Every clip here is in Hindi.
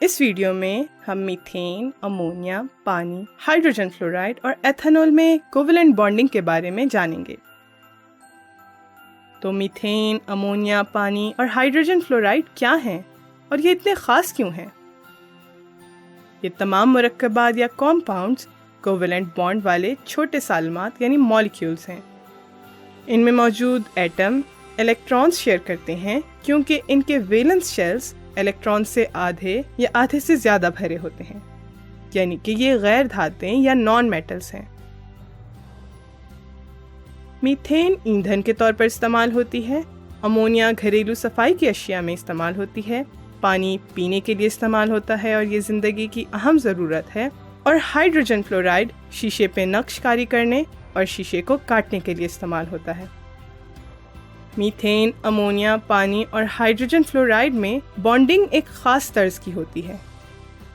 इस वीडियो में हम मीथेन, अमोनिया, पानी, हाइड्रोजन फ्लोराइड और एथेनॉल में कोवेलेंट बॉन्डिंग के बारे में जानेंगे। तो मीथेन, अमोनिया, पानी और हाइड्रोजन फ्लोराइड क्या हैं और ये इतने खास क्यों हैं? ये तमाम मुरक्कबात या कॉम्पाउंड्स कोवेलेंट बॉन्ड वाले छोटे सालमात यानी मॉलिक्यूल्स हैं। इनमें मौजूद एटम इलेक्ट्रॉन्स शेयर करते हैं क्योंकि इनके वैलेंस शेल्स इलेक्ट्रॉन से आधे या आधे से ज़्यादा भरे होते हैं, यानी कि ये गैर धातें या नॉन मेटल्स हैं। मीथेन ईंधन के तौर पर इस्तेमाल होती है, अमोनिया घरेलू सफाई की अशिया में इस्तेमाल होती है, पानी पीने के लिए इस्तेमाल होता है और ये ज़िंदगी की अहम ज़रूरत है, और हाइड्रोजन फ्लोराइड शीशे पे नक्शकारी करने और शीशे को काटने के लिए इस्तेमाल होता है। मीथेन, अमोनिया, पानी और हाइड्रोजन फ्लोराइड में बॉन्डिंग एक ख़ास तर्ज की होती है।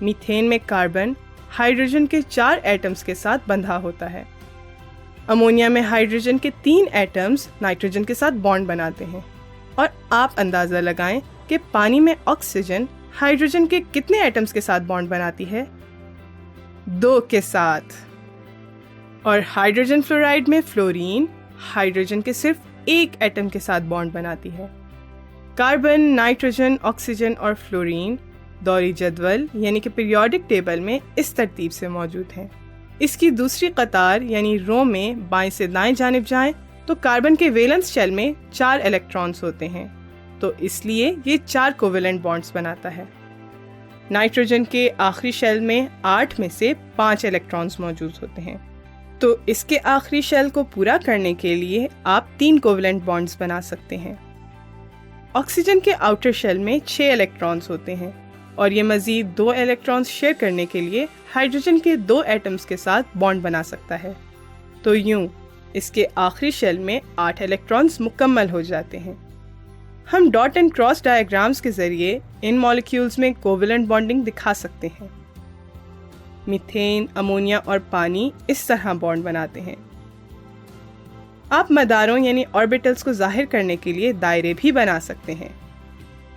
मीथेन में कार्बन हाइड्रोजन के 4 एटम्स के साथ बंधा होता है। अमोनिया में हाइड्रोजन के 3 एटम्स नाइट्रोजन के साथ बॉन्ड बनाते हैं। और आप अंदाज़ा लगाएं कि पानी में ऑक्सीजन हाइड्रोजन के कितने एटम्स के साथ बॉन्ड बनाती है? 2 के साथ। और हाइड्रोजन फ्लोराइड में फ्लोरीन हाइड्रोजन के सिर्फ 1 एटम के साथ बॉन्ड बनाती है। कार्बन, नाइट्रोजन, ऑक्सीजन और फ्लोरीन दौरी जदवल यानी कि पीरियोडिक टेबल में इस तरतीब से मौजूद हैं। इसकी दूसरी कतार यानी रो में बाएं से दाएं जानिब जाएं तो कार्बन के वैलेंस शेल में 4 इलेक्ट्रॉन्स होते हैं, तो इसलिए ये 4 कोवेलेंट बॉन्ड्स बनाता है। नाइट्रोजन के आखिरी शेल में 8 में से 5 इलेक्ट्रॉन्स मौजूद होते हैं, तो इसके आखिरी शेल को पूरा करने के लिए आप 3 कोवेलेंट बॉन्ड्स बना सकते हैं। ऑक्सीजन के आउटर शेल में 6 इलेक्ट्रॉन्स होते हैं और ये मज़ीद 2 इलेक्ट्रॉन्स शेयर करने के लिए हाइड्रोजन के 2 एटम्स के साथ बॉन्ड बना सकता है। तो यूं इसके आखिरी शेल में 8 इलेक्ट्रॉन्स मुकम्मल हो जाते हैं। हम डॉट एंड क्रॉस डायग्राम्स के ज़रिए इन मॉलिक्यूल्स में कोवेलेंट बॉन्डिंग दिखा सकते हैं। मीथेन, अमोनिया और पानी इस तरह बॉन्ड बनाते हैं। आप मदारों यानी ऑर्बिटल्स को जाहिर करने के लिए दायरे भी बना सकते हैं।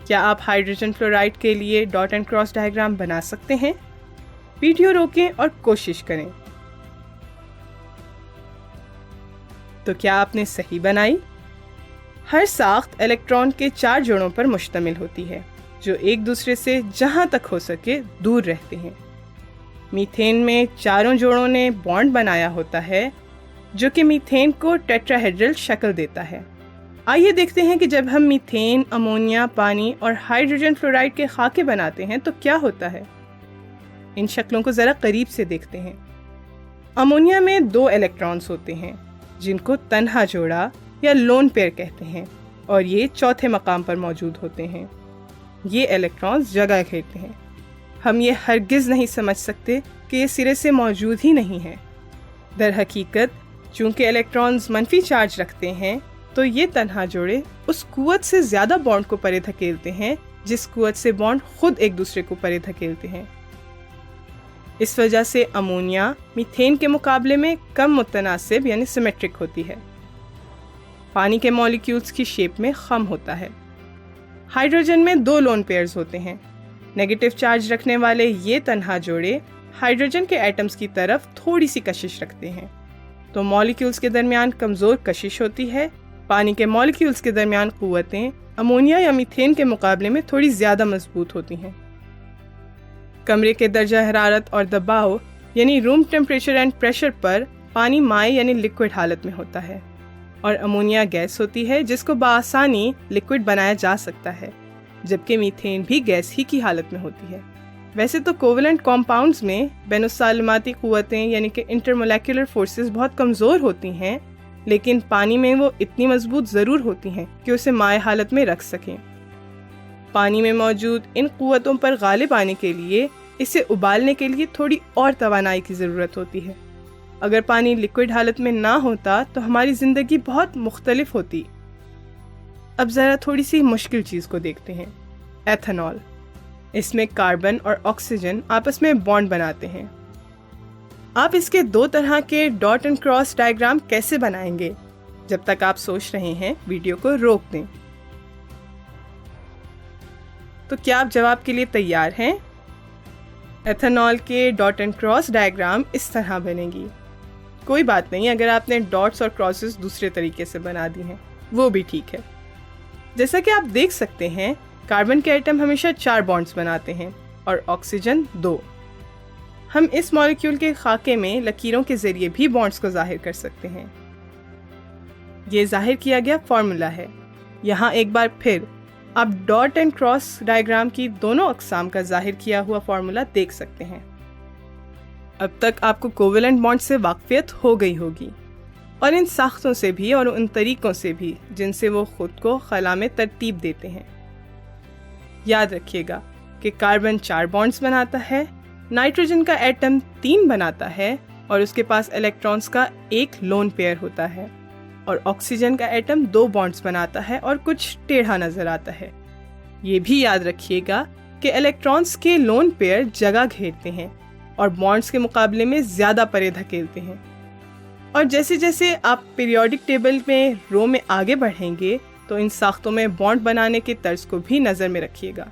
क्या आप हाइड्रोजन फ्लोराइड के लिए डॉट एंड क्रॉस डायग्राम बना सकते हैं? वीडियो रोकें और कोशिश करें। तो क्या आपने सही बनाई? हर साख्त इलेक्ट्रॉन के 4 जोड़ों पर मुश्तमिल होती है जो एक दूसरे से जहां तक हो सके दूर रहते हैं। मीथेन में 4 जोड़ों ने बॉन्ड बनाया होता है जो कि मीथेन को टेट्राहेड्रल शक्ल देता है। आइए देखते हैं कि जब हम मीथेन, अमोनिया, पानी और हाइड्रोजन फ्लोराइड के खाके बनाते हैं तो क्या होता है। इन शक्लों को ज़रा करीब से देखते हैं। अमोनिया में 2 इलेक्ट्रॉन्स होते हैं जिनको तन्हा जोड़ा या लोन पेयर कहते हैं और ये चौथे मकाम पर मौजूद होते हैं। ये इलेक्ट्रॉन्स जगह घेरते हैं। हम ये हरगिज़ नहीं समझ सकते कि ये सिरे से मौजूद ही नहीं है। दर हकीकत चूँकि इलेक्ट्रॉन्स मनफी चार्ज रखते हैं तो ये तन्हा जोड़े उस कुव्वत से ज़्यादा बॉन्ड को परे धकेलते हैं जिस कुव्वत से बॉन्ड खुद एक दूसरे को परे धकेलते हैं। इस वजह से अमोनिया मीथेन के मुकाबले में कम मुतनासिब यानी सिमेट्रिक होती है। पानी के मॉलिक्यूल्स की शेप में खम होता है। हाइड्रोजन में 2 लोन पेयर्स होते हैं। नेगेटिव चार्ज रखने वाले ये तन्हा जोड़े हाइड्रोजन के एटम्स की तरफ थोड़ी सी कशिश रखते हैं, तो मॉलिक्यूल्स के दरमियान कमज़ोर कशिश होती है। पानी के मॉलिक्यूल्स के दरमियान क़ुव्वतें अमोनिया या मीथेन के मुकाबले में थोड़ी ज़्यादा मजबूत होती हैं। कमरे के दर्जा हरारत और दबाव यानी रूम टेम्परेचर एंड प्रेशर पर पानी माए यानी लिक्विड हालत में होता है और अमोनिया गैस होती है जिसको बआसानी लिक्विड बनाया जा सकता है, जबकि मीथेन भी गैस ही की हालत में होती है। वैसे तो कोवेलेंट कॉम्पाउंड्स में बैनुस्सालमाती क़ुव्वतें यानी कि इंटरमोलेक्युलर फोर्सेस बहुत कमज़ोर होती हैं, लेकिन पानी में वो इतनी मजबूत ज़रूर होती हैं कि उसे माए हालत में रख सकें। पानी में मौजूद इन क़ुव्वतों पर गालिब आने के लिए इसे उबालने के लिए थोड़ी और तवानाई की ज़रूरत होती है। अगर पानी लिक्विड हालत में ना होता तो हमारी ज़िंदगी बहुत मुख्तलिफ होती। अब ज़रा थोड़ी सी मुश्किल चीज़ को देखते हैं, एथेनॉल। इसमें कार्बन और ऑक्सीजन आपस में बॉन्ड बनाते हैं। आप इसके 2 तरह के डॉट एंड क्रॉस डायग्राम कैसे बनाएंगे? जब तक आप सोच रहे हैं वीडियो को रोक दें। तो क्या आप जवाब के लिए तैयार हैं? एथेनॉल के डॉट एंड क्रॉस डायग्राम इस तरह बनेगी। कोई बात नहीं अगर आपने डॉट्स और क्रॉसेस दूसरे तरीके से बना दी हैं, वो भी ठीक है। जैसा कि आप देख सकते हैं, कार्बन के एटम हमेशा 4 बॉन्ड्स बनाते हैं और ऑक्सीजन 2। हम इस मॉलिक्यूल के खाके में लकीरों के जरिए भी बॉन्ड्स को जाहिर कर सकते हैं। ये जाहिर किया गया फॉर्मूला है। यहाँ एक बार फिर आप डॉट एंड क्रॉस डायग्राम की दोनों अक़साम का जाहिर किया हुआ फॉर्मूला देख सकते हैं। अब तक आपको कोवेलेंट बॉन्ड से वाक़फियत हो गई होगी और इन साख्तों से भी और उन तरीक़ों से भी जिनसे वो ख़ुद को खला में तरतीब देते हैं। याद रखिएगा कि कार्बन 4 बॉन्ड्स बनाता है, नाइट्रोजन का एटम 3 बनाता है और उसके पास इलेक्ट्रॉन्स का एक लोन पेयर होता है, और ऑक्सीजन का एटम 2 बॉन्ड्स बनाता है और कुछ टेढ़ा नजर आता है। ये भी याद रखिएगा कि इलेक्ट्रॉन्स के लोन पेयर जगह घेरते हैं और बॉन्ड्स के मुकाबले में ज़्यादा परे धकेलते हैं। और जैसे जैसे आप पीरियोडिक टेबल में रो में आगे बढ़ेंगे तो इन साख्तों में बॉन्ड बनाने के तर्ज को भी नज़र में रखिएगा।